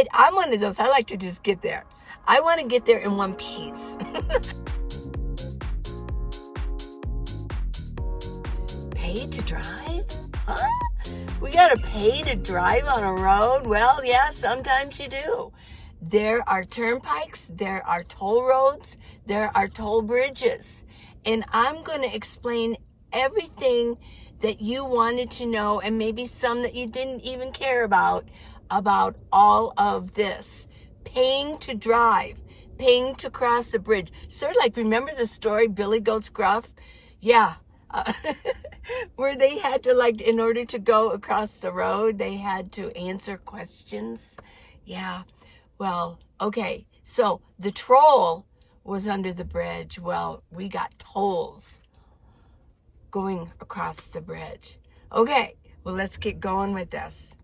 But I'm one of those, I like to just get there. I want to get there in one piece. Pay to drive? Huh? We gotta pay to drive on a road? Well, yeah, sometimes you do. There are turnpikes, there are toll roads, there are toll bridges. And I'm going to explain everything that you wanted to know, and maybe some that you didn't even care about all of this. Paying to drive, paying to cross the bridge. Sort of like, remember the story, Billy Goat's Gruff? Yeah. Where they had to, like, in order to go across the road, they had to answer questions. Yeah. Well, okay. So the troll was under the bridge. Well, we got tolls going across the bridge. Okay. Well, let's get going with this.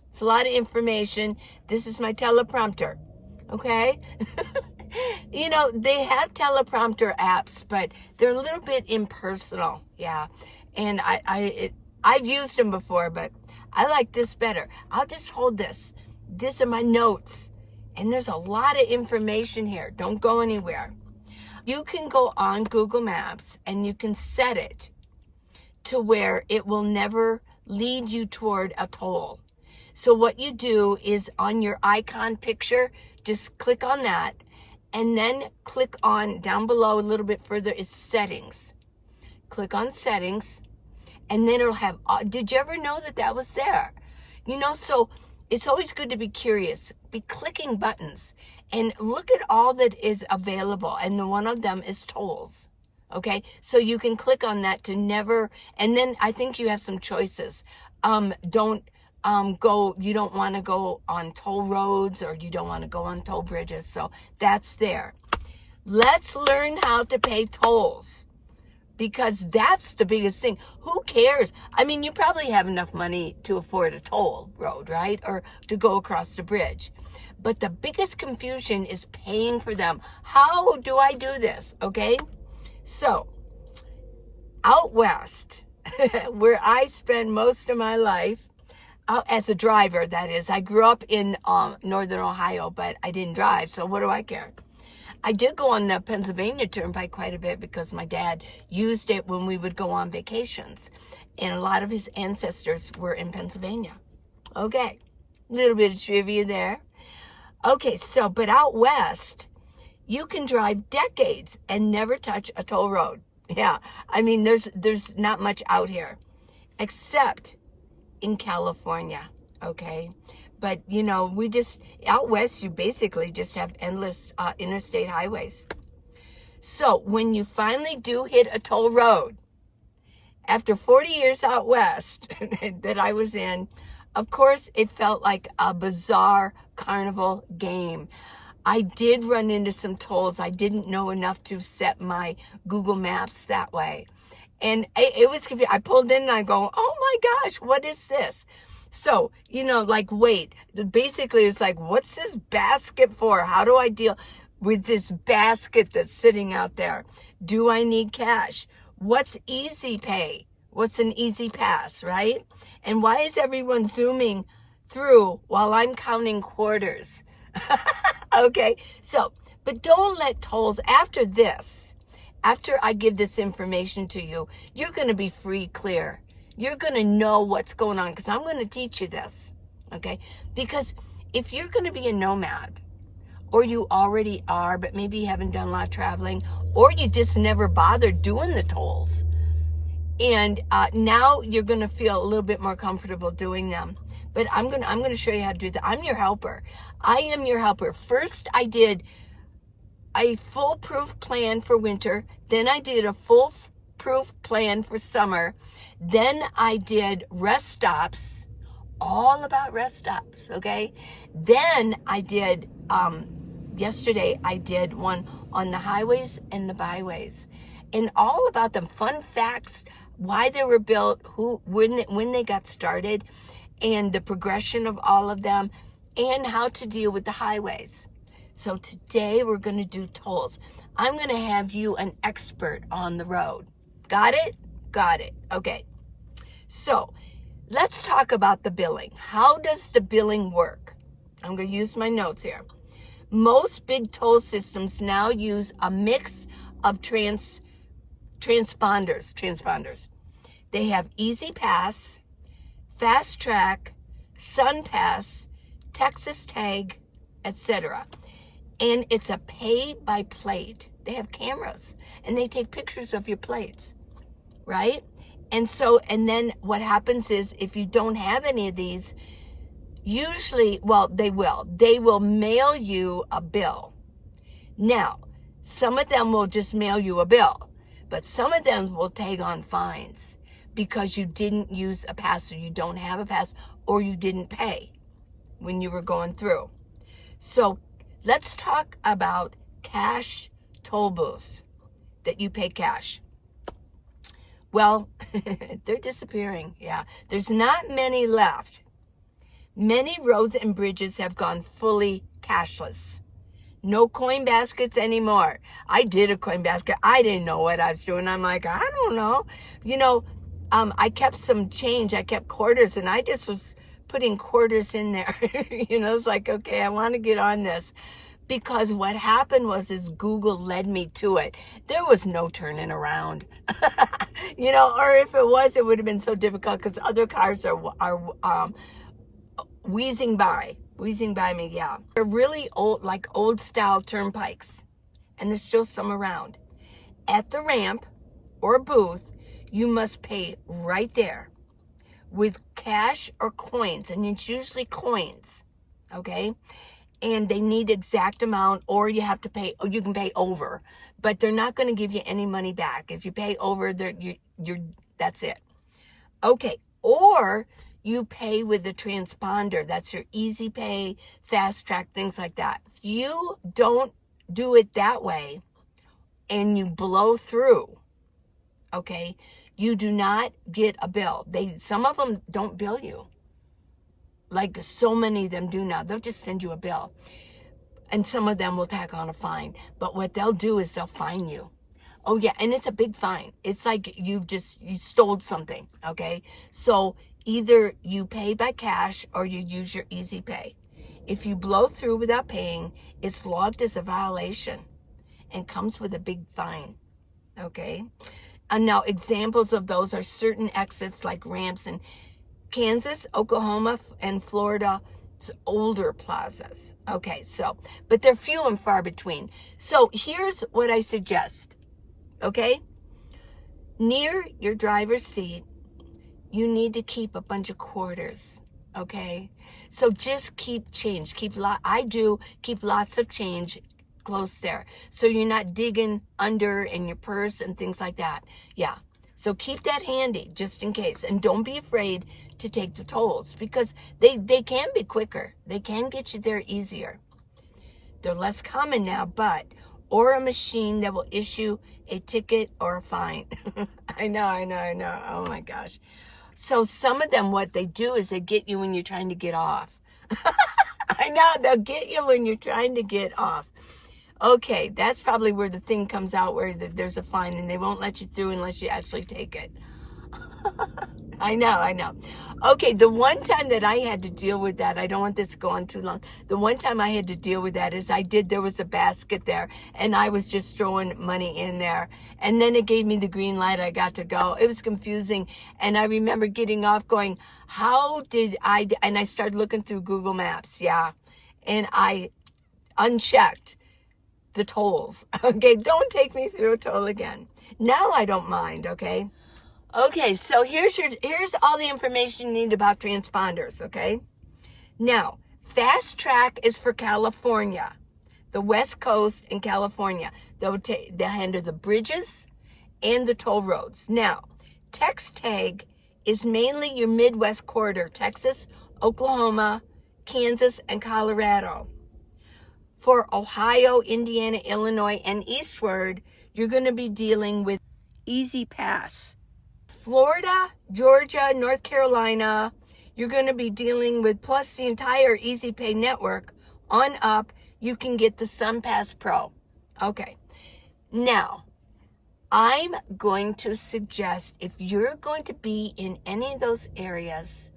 It's a lot of information. This is my teleprompter. Okay. You know, they have teleprompter apps, but they're a little bit impersonal. Yeah. And I've used them before, but I like this better. I'll just hold this. These are my notes. And there's a lot of information here. Don't go anywhere. You can go on Google Maps and you can set it to where it will never lead you toward a toll. So what you do is on your icon picture, just click on that. And then click on, down below a little bit further, is settings. Click on settings, and then it'll have, did you ever know that that was there? You know, so it's always good to be curious. Be clicking buttons and look at all that is available. And one of them is tolls. Okay, so you can click on that to never, and then I think you have some choices. You don't want to go on toll roads, or you don't want to go on toll bridges. So that's there. Let's learn how to pay tolls, because that's the biggest thing. Who cares? I mean, you probably have enough money to afford a toll road, right? Or to go across the bridge. But the biggest confusion is paying for them. How do I do this? Okay. So out west, where I spend most of my life, as a driver, that is. I grew up in northern Ohio, but I didn't drive, so what do I care? I did go on the Pennsylvania Turnpike quite a bit because my dad used it when we would go on vacations. And a lot of his ancestors were in Pennsylvania. Okay, a little bit of trivia there. Okay, so, but out west, you can drive decades and never touch a toll road. Yeah, I mean, there's not much out here, except in California, okay? But, you know, we just, out west, you basically just have endless interstate highways. So when you finally do hit a toll road, after 40 years out west that I was in, of course, it felt like a bizarre carnival game. I did run into some tolls. I didn't know enough to set my Google Maps that way. And it was confusing. I pulled in and I go, oh my gosh, what is this? So, you know, like, wait, basically it's like, what's this basket for? How do I deal with this basket that's sitting out there? Do I need cash? What's E-ZPay? What's an E-ZPass, right? And why is everyone zooming through while I'm counting quarters? Okay, so, but don't let tolls, after this, after I give this information to you, you're going to be free, clear. You're going to know what's going on, because I'm going to teach you this, okay? Because if you're going to be a nomad, or you already are, but maybe you haven't done a lot of traveling, or you just never bothered doing the tolls, and now you're going to feel a little bit more comfortable doing them. But I'm going to show you how to do that. I'm your helper. I am your helper. First, I did a foolproof plan for winter. Then I did a foolproof plan for summer. Then I did rest stops, all about rest stops, okay? Then I did, yesterday I did one on the highways and the byways, and all about them, fun facts, why they were built, when they got started, and the progression of all of them, and how to deal with the highways. So today we're going to do tolls. I'm going to have you an expert on the road. Got it? Got it. Okay. So let's talk about the billing. How does the billing work? I'm going to use my notes here. Most big toll systems now use a mix of transponders. They have E-ZPass, FasTrak, SunPass, TxTag, etc. And it's a pay by plate. They have cameras and they take pictures of your plates, right? And then what happens is if you don't have any of these, usually, well, they will mail you a bill. Now, some of them will just mail you a bill, but some of them will tag on fines because you didn't use a pass, or you don't have a pass, or you didn't pay when you were going through. So let's talk about cash toll booths that you pay cash. Well, they're disappearing. Yeah, there's not many left. Many roads and bridges have gone fully cashless. No coin baskets anymore. I did a coin basket. I didn't know what I was doing. I'm like, I don't know. I kept some change. I kept quarters, and I just was putting quarters in there. It's like, okay, I want to get on this. Because what happened is Google led me to it. There was no turning around. Or if it was, it would have been so difficult because other cars are wheezing by me, yeah. They're really old, like old style turnpikes. And there's still some around. At the ramp or booth, you must pay right there with cash or coins. And it's usually coins, okay? And they need exact amount, or you have to pay, or you can pay over. But they're not going to give you any money back. If you pay over, that's it. Okay, or you pay with the transponder. That's your E-ZPay, FasTrak, things like that. If you don't do it that way and you blow through, okay, you do not get a bill. Some of them don't bill you. Like so many of them do now. They'll just send you a bill. And some of them will tack on a fine. But what they'll do is they'll fine you. Oh yeah, and it's a big fine. It's like you stole something, okay? So either you pay by cash or you use your E-ZPay. If you blow through without paying, it's logged as a violation and comes with a big fine, okay? And now examples of those are certain exits like ramps in Kansas, Oklahoma, and Florida. It's older plazas. Okay, but they're few and far between. So here's what I suggest, okay? Near your driver's seat, you need to keep a bunch of quarters, okay? So just keep change. Keep lots of change close there. So you're not digging under in your purse and things like that. Yeah. So keep that handy just in case. And don't be afraid to take the tolls because they can be quicker. They can get you there easier. They're less common now, or a machine that will issue a ticket or a fine. I know. Oh my gosh. So some of them, what they do is they get you when you're trying to get off. I know, they'll get you when you're trying to get off. Okay, that's probably where the thing comes out where there's a fine and they won't let you through unless you actually take it. I know. Okay, the one time that I had to deal with that, I don't want this to go on too long. The one time I had to deal with that is there was a basket there and I was just throwing money in there. And then it gave me the green light. I got to go. It was confusing. And I remember getting off going, and I started looking through Google Maps. Yeah. And I unchecked the tolls. Okay, don't take me through a toll again. Now I don't mind, okay? Okay, so here's all the information you need about transponders, okay? Now, FasTrak is for California, the West Coast and California. They'll handle the bridges and the toll roads. Now, TxTag is mainly your Midwest corridor, Texas, Oklahoma, Kansas, and Colorado. For Ohio, Indiana, Illinois, and eastward, you're going to be dealing with E-ZPass. Florida, Georgia, North Carolina, you're going to be dealing with, plus the entire E-ZPay network on up, you can get the SunPass PRO. Okay. Now, I'm going to suggest if you're going to be in any of those areas,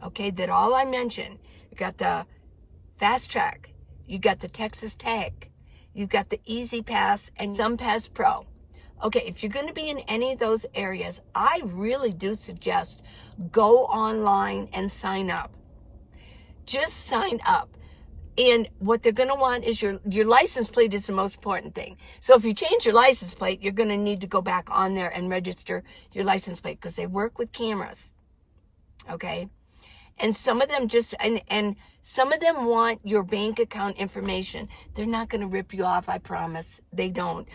okay, that all I mentioned, you got the FasTrak. You got the TxTag. You got the E-ZPass and SunPass PRO. Okay, if you're going to be in any of those areas, I really do suggest go online and sign up. Just sign up. And what they're going to want is your license plate is the most important thing. So if you change your license plate, you're going to need to go back on there and register your license plate because they work with cameras. Okay? And some of them just, and some of them want your bank account information. They're not going to rip you off, I promise. They don't.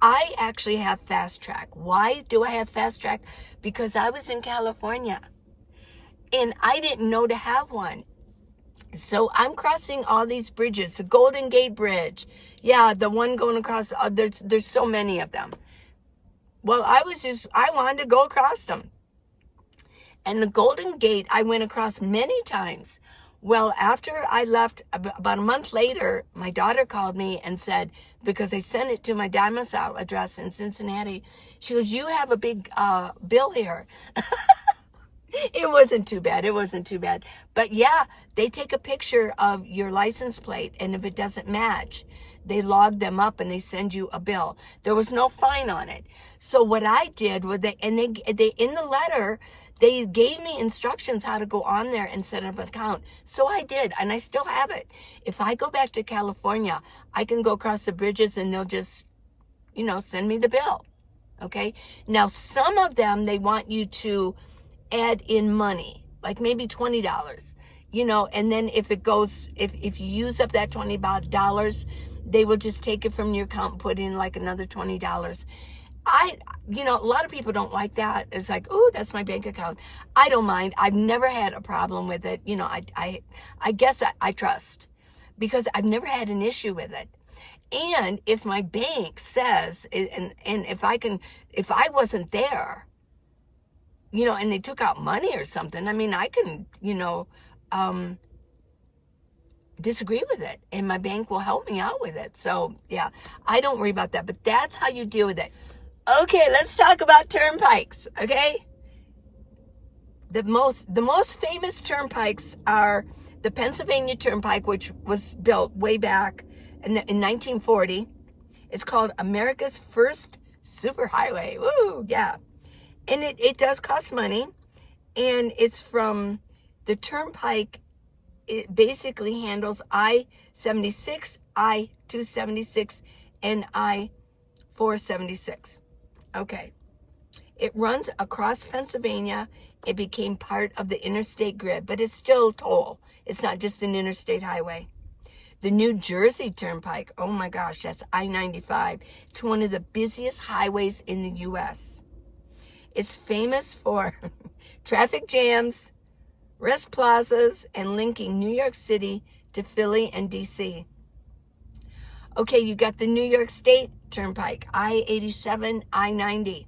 I actually have FasTrak. Why do I have FasTrak? Because I was in California and I didn't know to have one. So I'm crossing all these bridges, the Golden Gate Bridge. Yeah, the one going across, there's so many of them. Well, I wanted to go across them. And the Golden Gate, I went across many times. Well, after I left, about a month later, my daughter called me and said, because they sent it to my domicile address in Cincinnati, she goes, you have a big bill here. It wasn't too bad. It wasn't too bad. But yeah, they take a picture of your license plate, and if it doesn't match, they log them up and they send you a bill. There was no fine on it. So what I did was they in the letter, they gave me instructions how to go on there and set up an account. So I did, and I still have it. If I go back to California, I can go across the bridges and they'll just, send me the bill. Okay? Now, some of them, they want you to add in money, like maybe $20, and then if you use up that $20, they will just take it from your account and put in like another $20. A lot of people don't like that. It's like, oh, that's my bank account. I don't mind. I've never had a problem with it. I guess I trust because I've never had an issue with it. And if my bank says, and if I wasn't there, and they took out money or something, I can, disagree with it and my bank will help me out with it. So yeah, I don't worry about that, but that's how you deal with it. Okay, let's talk about turnpikes, okay? The most famous turnpikes are the Pennsylvania Turnpike, which was built way back in 1940. It's called America's first superhighway. Woo, yeah. And it does cost money, and it's from the Turnpike. It basically handles I-76, I-276, and I-476. Okay. It runs across Pennsylvania. It became part of the interstate grid, but it's still toll. It's not just an interstate highway. The New Jersey Turnpike, oh my gosh, that's I-95. It's one of the busiest highways in the U.S. It's famous for traffic jams, rest plazas, and linking New York City to Philly and D.C. Okay, you got the New York State Turnpike, I-87, I-90.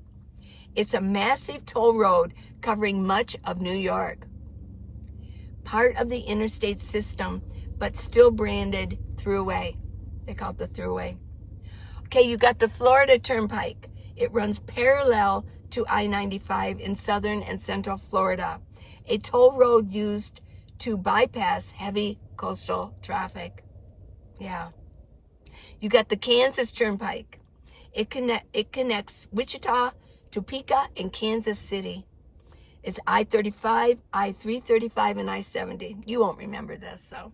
It's a massive toll road covering much of New York. Part of the interstate system, but still branded Thruway. They call it the Thruway. Okay, you got the Florida Turnpike. It runs parallel to I-95 in southern and central Florida, a toll road used to bypass heavy coastal traffic. Yeah. You got the Kansas Turnpike. It connects Wichita, Topeka, and Kansas City. It's I-35, I-335, and I-70. You won't remember this, so.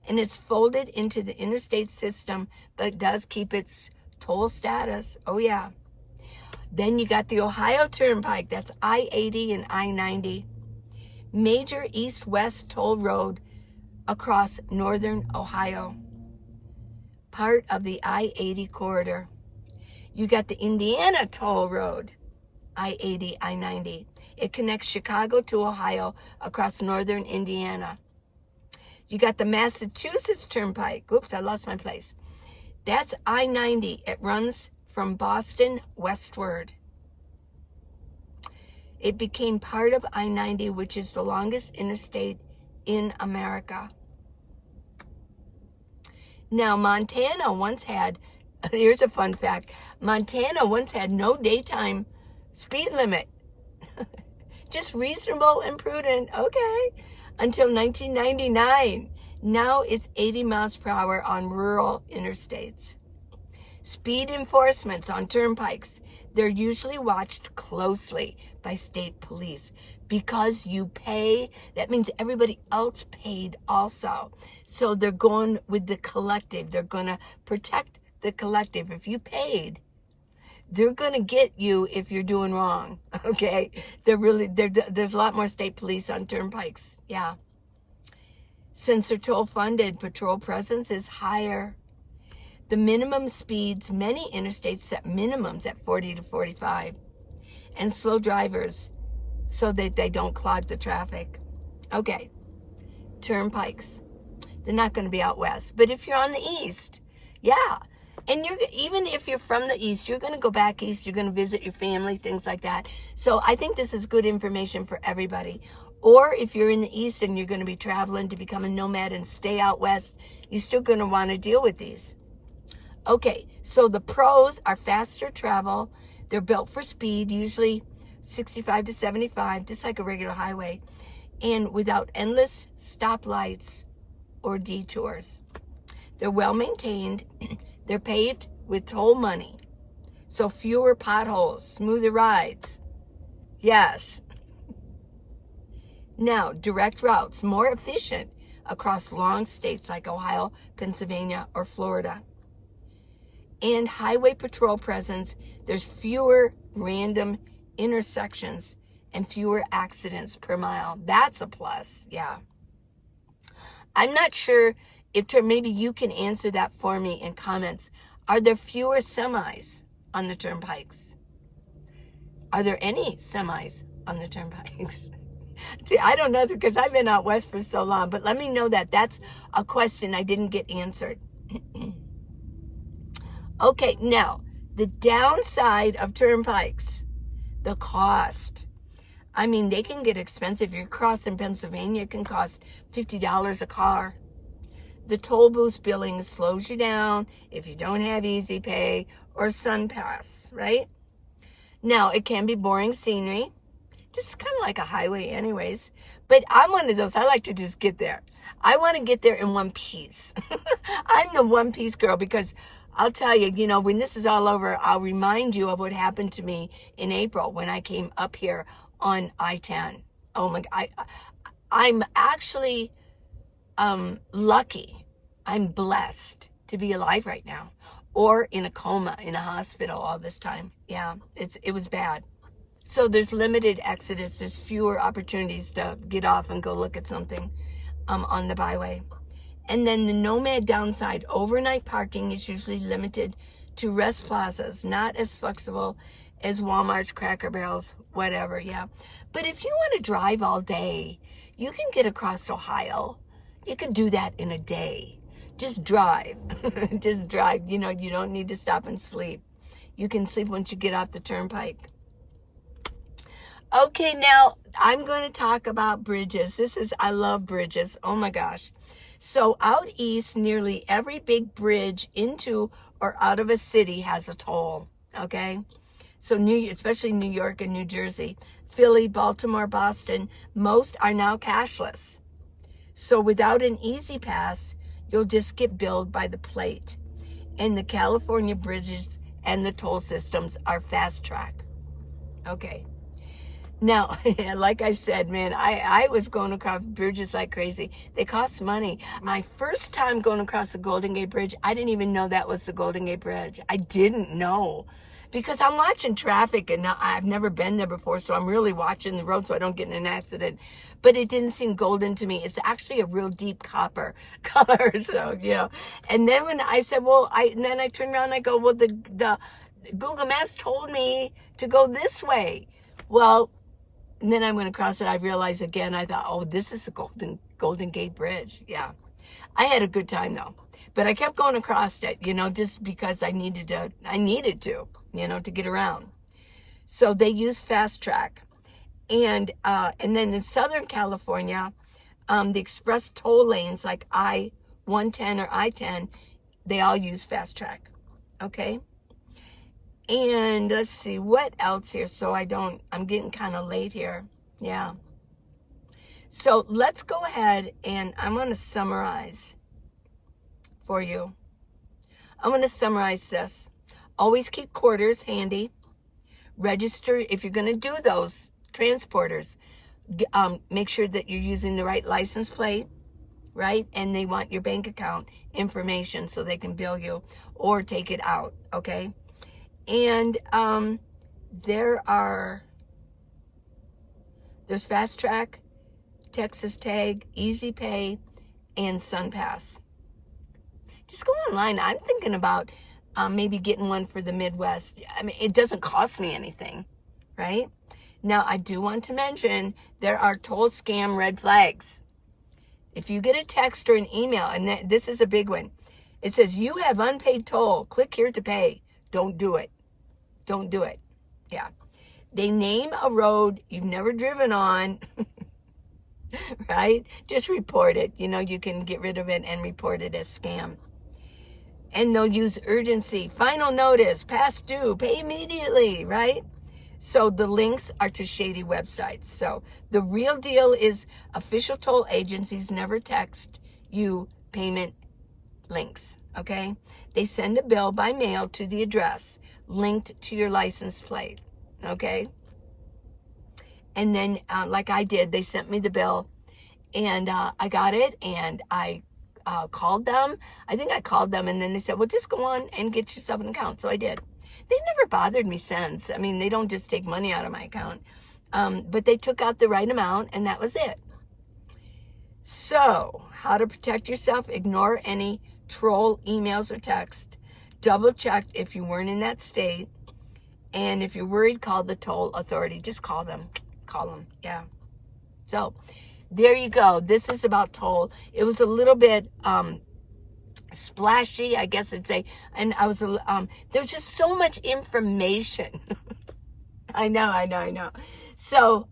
And it's folded into the interstate system, but does keep its toll status. Oh, yeah. Then you got the Ohio Turnpike. That's I-80 and I-90. Major east-west toll road across northern Ohio. Part of the I-80 corridor. You got the Indiana Toll Road, I-80, I-90. It connects Chicago to Ohio across northern Indiana. You got the Massachusetts Turnpike. Oops, I lost my place. That's I-90. It runs from Boston westward. It became part of I-90, which is the longest interstate in America. Now, Montana once had, here's a fun fact, Montana once had no daytime speed limit. Just reasonable and prudent, okay, until 1999. Now it's 80 miles per hour on rural interstates. Speed enforcements on turnpikes, they're usually watched closely by state police because you pay. That means everybody else paid also. So they're going with the collective. They're going to protect the collective. If you paid, they're going to get you if you're doing wrong, okay? There's a lot more state police on turnpikes, yeah. Since they're toll funded, patrol presence is higher. The minimum speeds, many interstates set minimums at 40 to 45, and slow drivers so that they don't clog the traffic. Okay, turnpikes, they're not going to be out west, but if you're on the east, yeah. And even if you're from the east, you're going to go back east, you're going to visit your family, things like that. So I think this is good information for everybody. Or if you're in the east and you're going to be traveling to become a nomad and stay out west, you're still going to want to deal with these. Okay, so the pros are faster travel. They're built for speed, usually 65 to 75, just like a regular highway, and without endless stoplights or detours. They're well maintained. They're paved with toll money, so fewer potholes, smoother rides. Yes. Now, direct routes, more efficient across long states like Ohio, Pennsylvania, or Florida. And highway patrol presence, there's fewer random intersections and fewer accidents per mile. That's a plus, yeah. I'm not sure if maybe you can answer that for me in comments. Are there fewer semis on the turnpikes? Are there any semis on the turnpikes? See, I don't know because I've been out west for so long, but let me know that. That's a question I didn't get answered. Okay, now, the downside of turnpikes, the cost. I mean, they can get expensive. If you're crossing Pennsylvania, it can cost $50 a car. The toll booth billing slows you down if you don't have E-ZPass or SunPass, right? Now, it can be boring scenery. Just kind of like a highway anyways. But I'm one of those, I like to just get there. I want to get there in one piece. I'm the one piece girl because I'll tell you, you know, when this is all over, I'll remind you of what happened to me in April when I came up here on I-10. Oh my God. I'm actually lucky. I'm blessed to be alive right now, or in a coma in a hospital all this time. Yeah, it was bad. So there's limited exodus. There's fewer opportunities to get off and go look at something on the byway. And then the Nomad downside, overnight parking is usually limited to rest plazas, not as flexible as Walmart's, Cracker Barrels, whatever, yeah. But if you want to drive all day, you can get across Ohio. You can do that in a day. Just drive. Just drive. You know, you don't need to stop and sleep. You can sleep once you get off the turnpike. Okay, now I'm going to talk about bridges. I love bridges. Oh my gosh. So out east, nearly every big bridge into or out of a city has a toll, okay? So especially New York and New Jersey, Philly, Baltimore, Boston, most are now cashless. So without an E-ZPass, you'll just get billed by the plate. And the California bridges and the toll systems are FasTrak. Okay. Now, like I said, man, I was going across bridges like crazy. They cost money. My first time going across the Golden Gate Bridge, I didn't even know that was the Golden Gate Bridge. I didn't know. Because I'm watching traffic and I've never been there before, so I'm really watching the road so I don't get in an accident. But it didn't seem golden to me. It's actually a real deep copper color, so, you know. And then when I said, and then I turned around and I go, well, the Google Maps told me to go this way. Well, and then I went across it. I realized again, I thought, oh, this is a Golden Gate Bridge. Yeah. I had a good time though. But I kept going across it, you know, just because I needed to, you know, to get around. So they use FasTrak. And then in Southern California, the express toll lanes like I-110 or I-10, they all use FasTrak. Okay. And let's see, what else here? So I'm getting kind of late here. Yeah. So let's go ahead and I'm going to summarize for you. I'm going to summarize this. Always keep quarters handy. Register if you're going to do those transporters. Make sure that you're using the right license plate, right? And they want your bank account information so they can bill you or take it out, okay? And there's FasTrak, TxTag, E-ZPass, and SunPass. Just go online. I'm thinking about maybe getting one for the Midwest. I mean, it doesn't cost me anything, right? Now, I do want to mention there are toll scam red flags. If you get a text or an email, and this is a big one, it says, you have unpaid toll. Click here to pay. Don't do it. Don't do it. Yeah. They name a road you've never driven on, right? Just report it. You know, you can get rid of it and report it as scam. And they'll use urgency, final notice, past due, pay immediately, right? So the links are to shady websites. So the real deal is official toll agencies never text you payment links, okay? They send a bill by mail to the address linked to your license plate, okay? And then, like I did, they sent me the bill, and I got it, and I called them. I think I called them, and then they said, well, just go on and get yourself an account. So I did. They've never bothered me since. I mean, they don't just take money out of my account. But they took out the right amount, and that was it. So, how to protect yourself? Ignore any troll emails or text. Double check if you weren't in that state. And if you're worried, call the toll authority. Just call them. Call them. Yeah. So, there you go. This is about toll. It was a little bit splashy, I guess I'd say. And I was, there's just so much information. I know. So,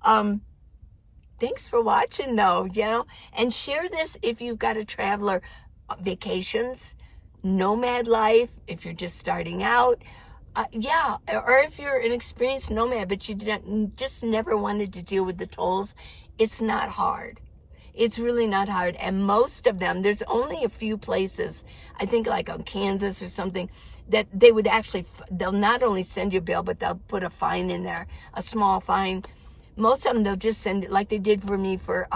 thanks for watching though, you know, and share this if you've got a traveler vacations, nomad life, if you're just starting out. Yeah, or if you're an experienced nomad, but you just never wanted to deal with the tolls, it's not hard. It's really not hard. And most of them, there's only a few places, I think like on Kansas or something, that they would actually, they'll not only send you a bill, but they'll put a fine in there, a small fine. Most of them, they'll just send it like they did for me for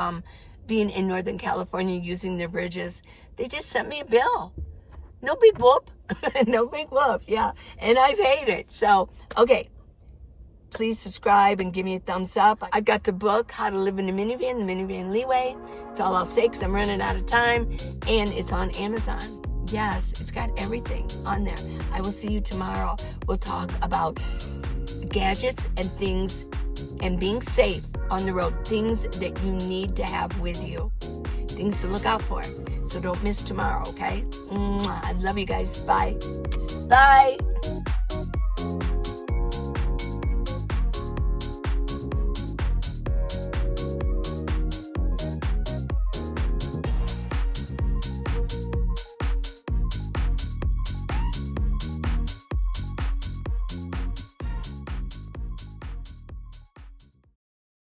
being in Northern California using their bridges. They just sent me a bill. No big whoop. No big whoop. Yeah. And I paid it. So, okay. Please subscribe and give me a thumbs up. I've got the book, How to Live in a Minivan, the Minivan Lee Way. It's all I'll say because I'm running out of time. And it's on Amazon. Yes, it's got everything on there. I will see you tomorrow. We'll talk about gadgets and things and being safe on the road. Things that you need to have with you. Things to look out for. So don't miss tomorrow, okay? I love you guys. Bye. Bye.